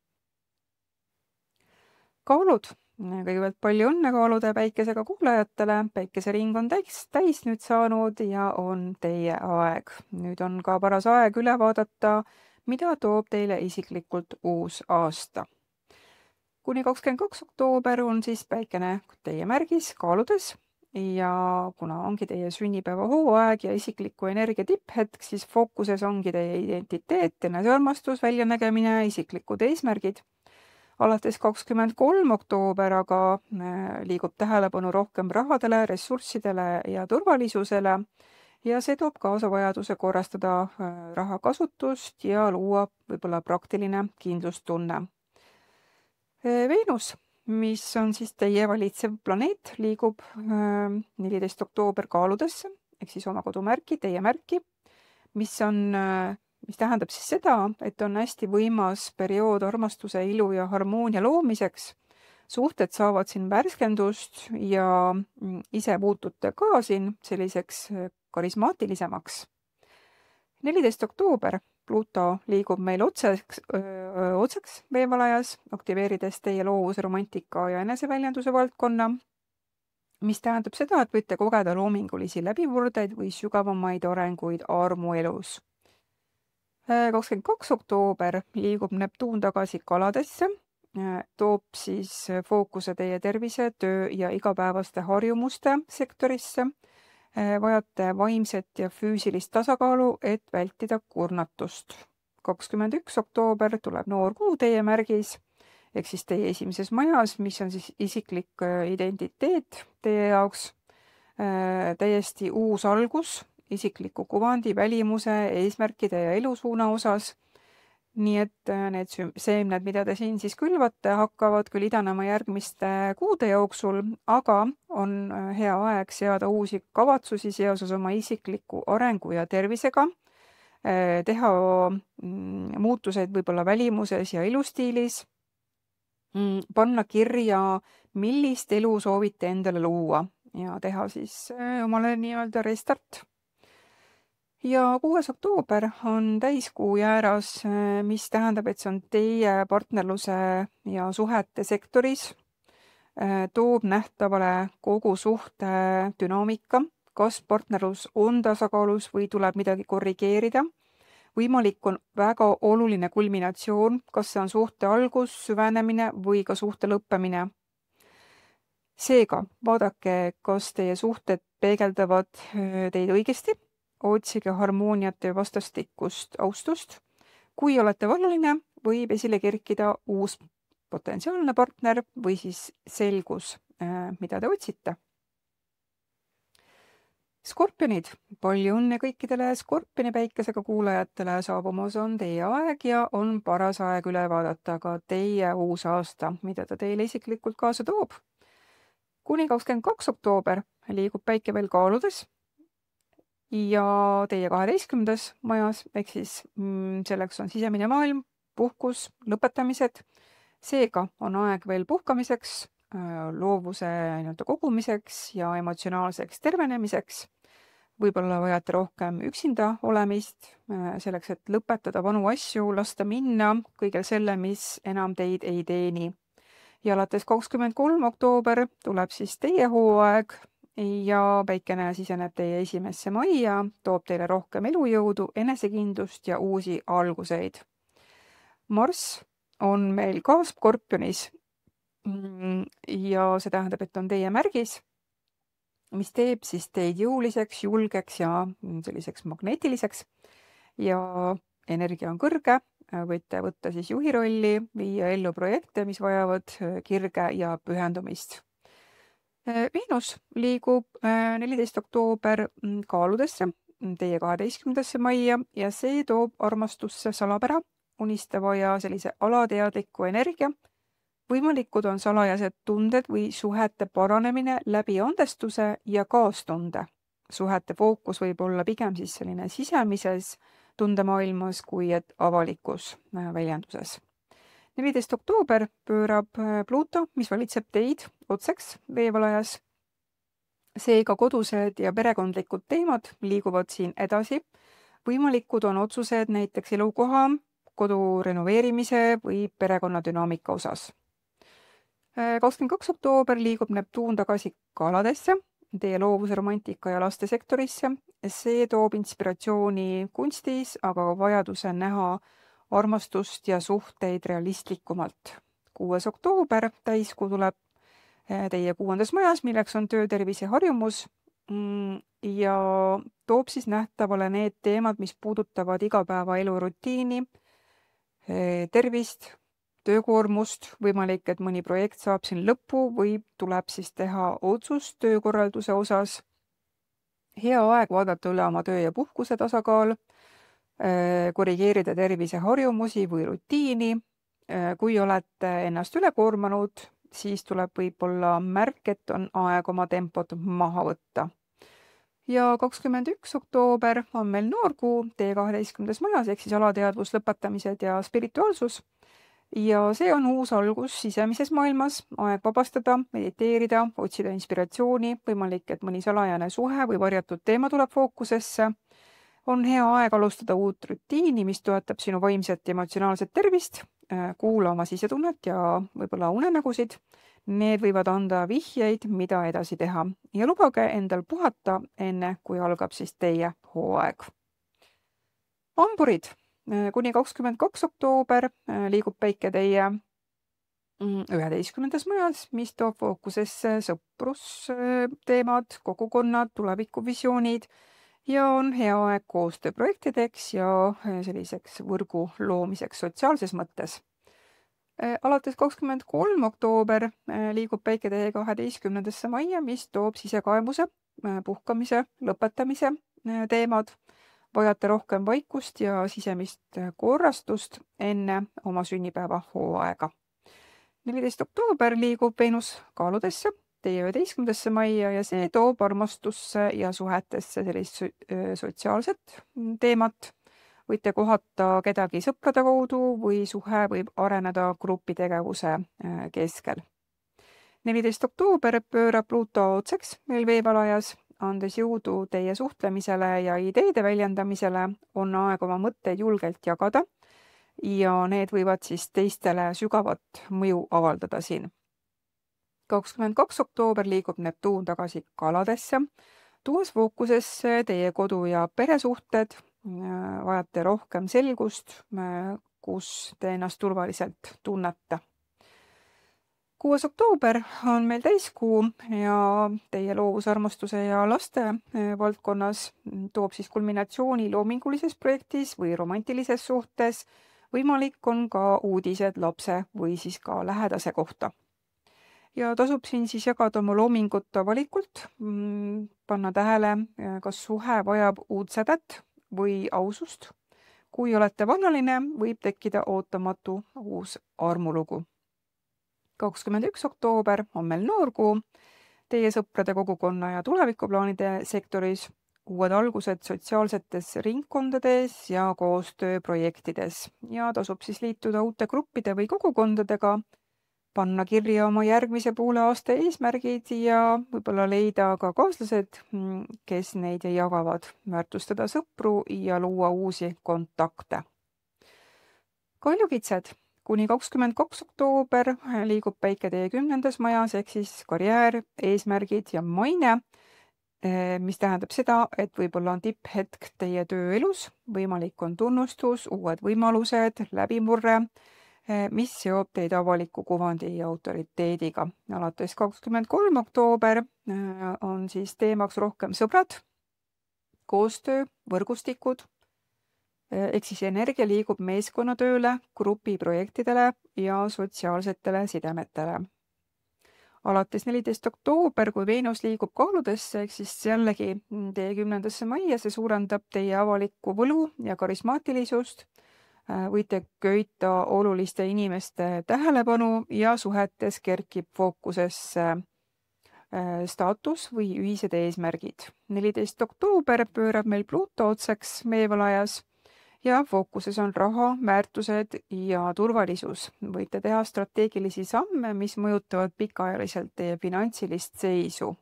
Kaalud. Kõigepealt palju õnne kaalude päikesega kuulajatele. Päikesering on täis nüüd saanud ja on teie aeg. Nüüd on ka paras aeg üle vaadata, mida toob teile isiklikult uus aasta. Kuni 22. oktoober on siis päikene teie märgis kaaludes ja kuna ongi teie sünnipäeva hooaeg ja isikliku energia tipphetk, siis fookuses ongi teie identiteet, enesearmastus, väljanägemine, isiklikud eesmärgid. Alates 23. oktoober aga liigub tähelepanu rohkem rahadele, ressurssidele ja turvalisusele ja see toob kaasa vajaduse korrastada rahakasutust ja luua võib-olla praktiline kindlustunne. Veenus, mis on siis teie valitsev planeet, liigub 14. oktoober kaaludesse, ehk siis oma kodumärki, teie märki, mis tähendab siis seda, et on hästi võimas periood armastuse, ilu ja harmoonia loomiseks. Suhted saavad siin värskendust ja ise muutute ka siin selliseks karismaatilisemaks. 14. oktoober Pluto liigub meil otseks veevalajas, aktiveerides teie loovuse, romantika ja eneseväljenduse valdkonna, mis tähendab seda, et võite kogeda loomingulisi läbimurdeid või sügavamaid arenguid armuelus. 22. oktoober liigub Neptuun tagasi kaladesse, toob siis fookuse teie tervise, töö ja igapäevaste harjumuste sektorisse. Vajate vaimset ja füüsilist tasakaalu, et vältida kurnatust. 21. oktoober tuleb noor kuu teie märgis, ehk siis teie esimeses majas, mis on siis isiklik identiteet teie jaoks. Täiesti uus algus isikliku kuvandi, välimuse, eesmärkide ja elusuuna osas. Nii et need seemned, mida te siin siis külvate, hakkavad küll idanema järgmiste kuude jooksul, aga on hea aeg seada uusi kavatsusi seoses oma isikliku arengu ja tervisega, teha muutuseid võib-olla välimuses ja elustiilis, panna kirja, millist elu soovite endale luua ja teha siis omale nii-öelda restart. Ja 6. oktoober on täiskuu jääras, mis tähendab, et see on teie partnerluse ja suhete sektoris, toob nähtavale kogu suhte dünaamika, kas partnerlus on tasakaalus või tuleb midagi korrigeerida. Võimalik on väga oluline kulminatsioon, kas see on suhte algus, süvenemine või ka suhte lõppemine. Seega, vaadake, kas teie suhted peegeldavad teid õigesti, otsige harmooniat ja vastastikust austust. Kui olete vallaline, võib esile kerkida uus potentsiaalne partner või siis selgus, mida te otsite. Skorpionid, palju õnne kõikidele Skorpioni päikesega kuulajatele, saabumas on teie aeg ja on paras aeg üle vaadata ka teie uus aasta, mida ta teile isiklikult kaasa toob. Kuni 22. oktoober liigub päike veel kaaludes ja teie 12. majas, ehk siis selleks on sisemine maailm, puhkus, lõpetamised. Seega on aeg veel puhkamiseks, loovuse kogumiseks ja emotsionaalseks tervenemiseks. Võib-olla vajate rohkem üksinda olemist, selleks, et lõpetada vanu asju, lasta minna kõigel selle, mis enam teid ei teeni. Ja alates 23. oktoober tuleb siis teie hooaeg ja päikene siseneb teie esimesse majja, toob teile rohkem elujõudu, enesekindlust ja uusi alguseid. Marss on meil ka Skorpionis ja see tähendab, et on teie märgis, mis teeb siis teid jõuliseks, julgeks ja selliseks magnetiliseks ja energia on kõrge, võite võtta siis juhi rolli, viia ellu projekte, mis vajavad kirge ja pühendumist. Venus liigub 14. oktoober kaaludesse, teie 12. majja ja see toob armastusse salapära, unistava ja sellise alateadliku energia. Võimalikud on salajased tunded või suhete paranemine läbi andestuse ja kaastunde. Suhete fookus võib olla pigem siis selline sisemises tundemaailmas kui et avalikus väljenduses. 14. oktoober pöörab Pluto, mis valitseb teid otseks veevalajas. Seega kodused ja perekondlikud teemad liiguvad siin edasi. Võimalikud on otsused näiteks elukoha, kodu renoveerimise või perekonnadünaamika osas. 22. oktoober liigub Neptuun tagasi kaladesse, teie loovuse, romantika ja laste sektorisse. See toob inspiratsiooni kunstis, aga ka vajaduse näha armastust ja suhteid realistlikumalt. 6. oktoober täiskuu tuleb teie 6. majas, milleks on töö, tervis ja harjumus ja toob siis nähtavale need teemad, mis puudutavad igapäevaelu rutiini, tervist, töökoormust, võimalik, et mõni projekt saab siin lõppu või tuleb siis teha otsus töökorralduse osas. Hea aeg vaadata üle oma töö ja puhkuse tasakaal, korrigeerida tervise harjumusi või rutiini. Kui olete ennast üle koormanud, siis tuleb võib-olla märk, et on aeg oma tempot maha võtta. Ja 21. oktoober on meil noorkuu, teie 12. majas, ehk siis alateadvus, lõpetamised ja spirituaalsus. Ja see on uus algus sisemises maailmas, aeg vabastada, mediteerida, otsida inspiratsiooni, võimalik, et mõni salajane suhe või varjatud teema tuleb fookusesse. On hea aeg alustada uut rutiini, mis toetab sinu vaimset ja emotsionaalset tervist, kuula oma sisetunnet ja võib-olla unenägusid. Need võivad anda vihjeid, mida edasi teha ja lubage endal puhata enne, kui algab siis teie hooaeg. Hamburid, Kuni 22. oktoober liigub päike teie 11. majas, mis toob fookusesse sõprusteemad, kogukonnad, tulevikuvisioonid ja on hea aeg koostööprojektideks ja selliseks võrgu loomiseks sotsiaalses mõttes. Alates 23. oktoober liigub päike teie 12. majja, mis toob sisekaemuse, puhkamise, lõpetamise teemad. Vajate rohkem vaikust ja sisemist korrastust enne oma sünnipäeva hooaega. 14. oktoober liigub Veenus kaaludesse teie 11. majja ja see toob armastusse ja suhetesse sellist sotsiaalset teemat. Võite kohata kedagi sõprade kaudu või suhe võib areneda grupitegevuse keskel. 14. oktoober pöörab Pluto otseks meil veevalajas, andes jõudu teie suhtlemisele ja ideede väljendamisele, on aeg oma mõtteid julgelt jagada ja need võivad siis teistele sügavat mõju avaldada siin. 22. oktoober liigub Neptuun tagasi kaladesse, tuues fookusesse teie kodu- ja peresuhted, vajate rohkem selgust, kus te ennast turvaliselt tunnete. 6. oktoober on meil täiskuu ja teie loovusarmastuse ja laste valdkonnas toob siis kulminatsiooni loomingulises projektis või romantilises suhtes. Võimalik on ka uudised lapse või siis ka lähedase kohta. Ja tasub siin siis jagada oma loomingut avalikult, panna tähele, kas suhe vajab uut sädet või ausust. Kui olete vannaline, võib tekkida ootamatu uus armulugu. 21. oktoober on meil noorkuu, teie sõprade kogukonna ja tulevikuplaanide sektoris, uued algused sotsiaalsetes ringkondades ja koostööprojektides ja tasub siis liituda uute gruppide või kogukondadega, panna kirja oma järgmise poole aasta eesmärgid ja võib-olla leida ka kaaslased, kes neid jagavad, väärtustada sõpru ja luua uusi kontakte. Kaljukitsed. Kuni 22. oktoober liigub päike teie 10. majas ehk siis karjäär, eesmärgid ja maine, mis tähendab seda, et võib-olla on tipphetk teie tööelus, võimalik on tunnustus, uued võimalused, läbimurre, mis seob teid avaliku kuvandi ja autoriteediga. Alates 23. oktoober on siis teemaks rohkem sõbrad, koostöö, võrgustikud, ehk siis energia liigub meeskonnatööle, grupiprojektidele ja sotsiaalsetele sidemetele. Alates 14. oktoober, kui Veenus liigub kaaludesse, ehk siis jällegi teie 10. majja, see suurendab teie avalikku võlu ja karismaatilisust. Võite köita oluliste inimeste tähelepanu ja suhetes kerkib fookusesse staatus või ühised eesmärgid. 14. oktoober pöörab meil Pluto otseks veevalajas ja fookuses on raha, väärtused ja turvalisus. Võite teha strateegilisi samme, mis mõjutavad pikaajaliselt teie finantsilist seisu.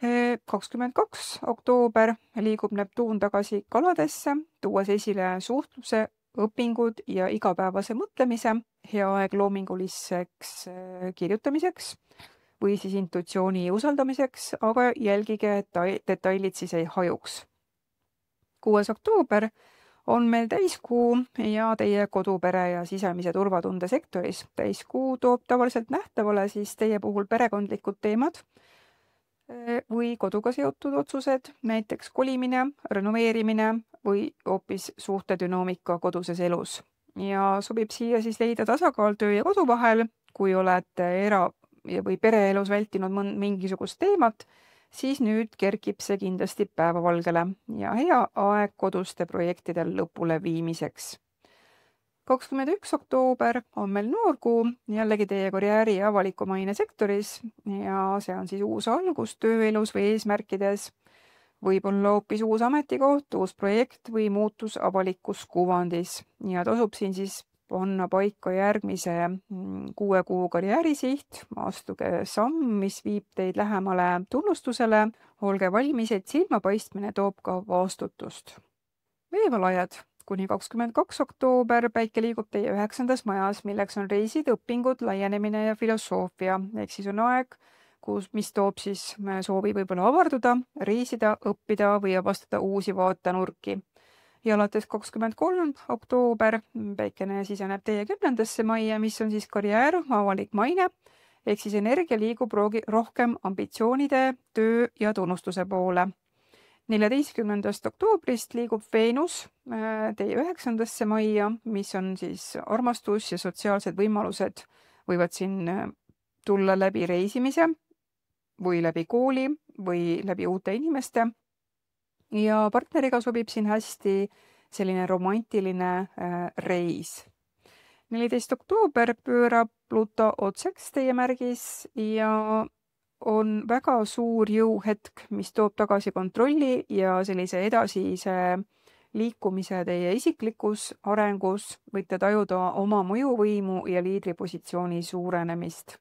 22. oktoober liigub Neptuun tagasi kaladesse, tuues esile suhtluse, õpingud ja igapäevase mõtlemise, hea aeg loominguliseks kirjutamiseks või siis intuitsiooni usaldamiseks, aga jälgige, et detailid siis ei hajuks. 6. oktoober on meil täiskuu ja teie kodupere ja sisemise turvatunde sektoris. Täiskuu toob tavaliselt nähtavale siis teie puhul perekondlikud teemad või koduga seotud otsused, näiteks kolimine, renoveerimine või hoopis suhtedünaamika koduses elus. Ja sobib siia siis leida tasakaal töö ja kodu vahel, kui olete või pereelus vältinud mingisugust teemat, siis nüüd kerkib see kindlasti päevavalgele ja hea aeg koduste projektidel lõpule viimiseks. 21. oktoober on meil noorkuu, jällegi teie karjääri ja avaliku maine sektoris ja see on siis uus algus tööelus või eesmärkides, võib-olla hoopis uus ametikoht, uus projekt või muutus avalikus kuvandis ja tasub siin siis panna paika järgmise 6 kuu karjäärisiht, astuge samm, mis viib teid lähemale tunnustusele, olge valmis, et silmapaistmine toob ka vastutust. Veevalajad. Kuni 22. oktoober päike liigub teie 9. majas, milleks on reisid, õpingud, laienemine ja filosoofia, ehk siis on aeg, mis toob siis soovi võib-olla avarduda, reisida, õppida või avastada uusi vaatenurki. ja alates 23. oktoober päikene siseneb teie 10. majja, mis on siis karjäär, avalik maine, ehk siis energia liigub rohkem ambitsioonide, töö ja tunnustuse poole. 14. oktoobrist liigub Veenus teie 9. majja, mis on siis armastus ja sotsiaalsed võimalused võivad siin tulla läbi reisimise või läbi kooli või läbi uute inimeste. Ja partneriga sobib siin hästi selline romantiline reis. 14. oktoober pöörab Pluto otseks teie märgis ja on väga suur jõuhetk, mis toob tagasi kontrolli ja sellise edasise liikumise teie isiklikus arengus. Võite tajuda oma mõjuvõimu ja liidripositsiooni suurenemist.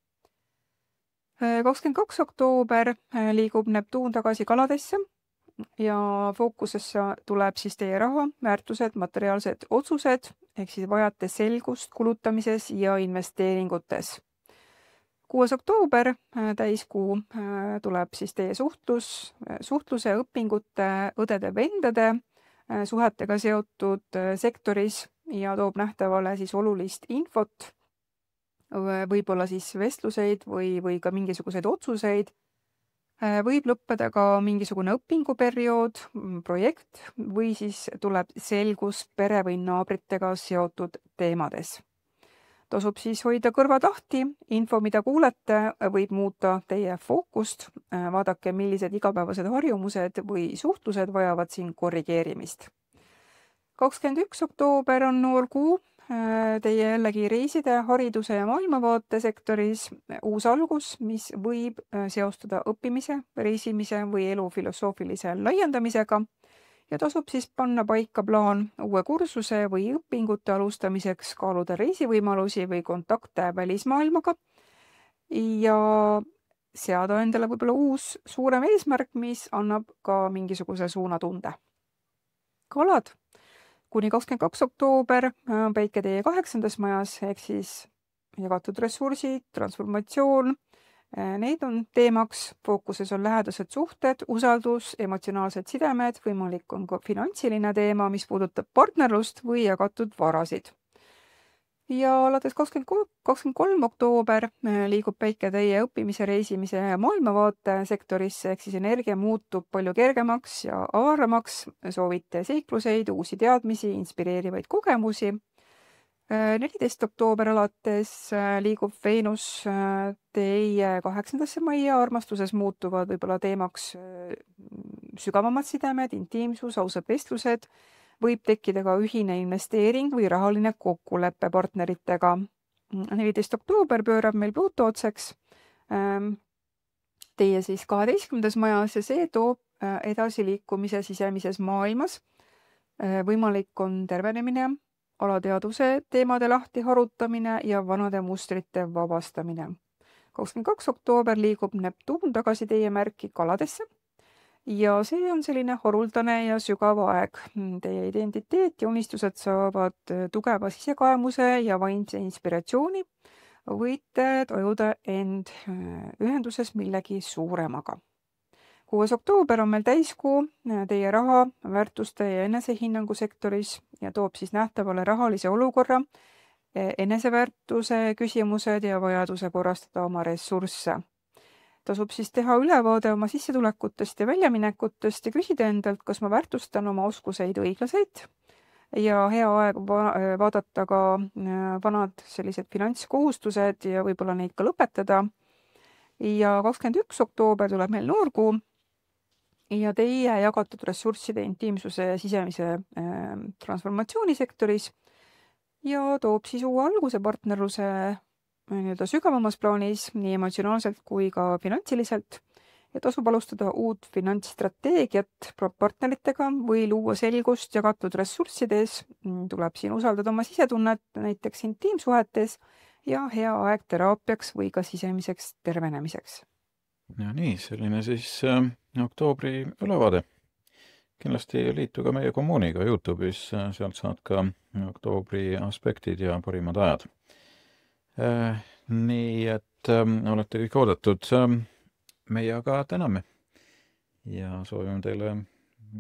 22. oktoober liigub Neptuun tagasi Kaladesse ja fookusesse tuleb siis teie raha, väärtused, materiaalsed otsused, ehk siis vajate selgust kulutamises ja investeeringutes. 6. oktoober täiskuu tuleb siis teie suhtluse, õpingute, õdede-vendade, suhetega seotud sektoris ja toob nähtavale siis olulist infot, võib-olla siis vestluseid või ka mingisuguseid otsuseid. Võib lõppeda ka mingisugune õpinguperiood, projekt või siis tuleb selgus pere või naabritega seotud teemades. Tasub siis hoida kõrvad lahti, info, mida kuulete, võib muuta teie fookust. Vaadake, millised igapäevased harjumused või suhtlused vajavad siin korrigeerimist. 21. oktoober on noor kuu, teie jällegi reiside, hariduse ja maailmavaate sektoris uus algus, mis võib seostuda õppimise, reisimise või elu filosoofilise laiendamisega. Ja tasub siis panna paika plaan uue kursuse või õpingute alustamiseks, kaaluda reisivõimalusi või kontakte välismaailmaga ja seada endale võib-olla uus suurem eesmärk, mis annab ka mingisuguse suunatunde. Kalad, kuni 22. oktoober päike teie 8. majas, ehk siis jagatud ressursid, transformatsioon. Neid on teemaks, fookuses on lähedased suhted, usaldus, emotsionaalsed sidemed, võimalik on ka finantsiline teema, mis puudutab partnerlust või jagatud varasid. Ja alates 23. oktoober liigub päike teie õppimise, reisimise ja maailmavaate sektorisse, ehk siis energia muutub palju kergemaks ja avaramaks, soovite seikluseid, uusi teadmisi, inspireerivaid kogemusi. 14. oktoober alates liigub Veenus teie 8. majja, armastuses muutuvad võib-olla teemaks sügavamad sidemed, intiimsus, ausad vestlused, võib tekkida ka ühine investeering või rahaline kokkuleppe partneritega. 14. oktoober pöörab meil Pluto otseks teie siis 12. majas ja see toob edasiliikumise sisemises maailmas. Võimalik on tervenemine, alateaduse teemade lahti harutamine ja vanade mustrite vabastamine. 22. oktoober liigub Neptuun tagasi teie märki Kaladesse ja see on selline haruldane ja sügav aeg. Teie identiteet ja unistused saavad tugeva sisekaemuse ja vaimse inspiratsiooni. Võite tajuda end ühenduses millegi suuremaga. 6. oktoober on meil täiskuu teie raha, väärtuste ja enesehinnangu sektoris ja toob siis nähtavale rahalise olukorra, eneseväärtuse küsimused ja vajaduse korrastada oma ressursse. Tasub siis teha ülevaade oma sissetulekutest ja väljaminekutest ja küsida endalt, kas ma väärtustan oma oskuseid õiglaseid ja hea aeg vaadata ka vanad sellised finantskohustused ja võib-olla neid ka lõpetada. Ja 21. oktoober tuleb meil noorkuu ja teie jagatud ressursside, intiimsuse ja sisemise transformatsioonisektoris ja toob siis uue alguse partnerluse sügavamas plaanis, nii emotsionaalselt kui ka finantsiliselt. Ja tasub alustada uut finantsstrateegiat partneritega või luua selgust jagatud ressurssides. Tuleb siin usaldada oma sisetunnet, näiteks intiimsuhetes ja hea aeg teraapiaks või ka sisemiseks tervenemiseks. Ja nii, selline siis oktoobri ülevaade. Kindlasti liitu ka meie kommuuniga YouTube'is, sealt saad ka oktoobri aspektid ja parimad ajad. Nii et olete kõik oodatud. Meie aga täname ja soovime teile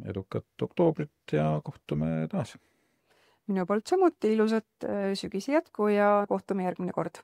edukat oktoobrit ja kohtume taas! Minu poolt samuti ilusat sügise jätku ja kohtume järgmine kord!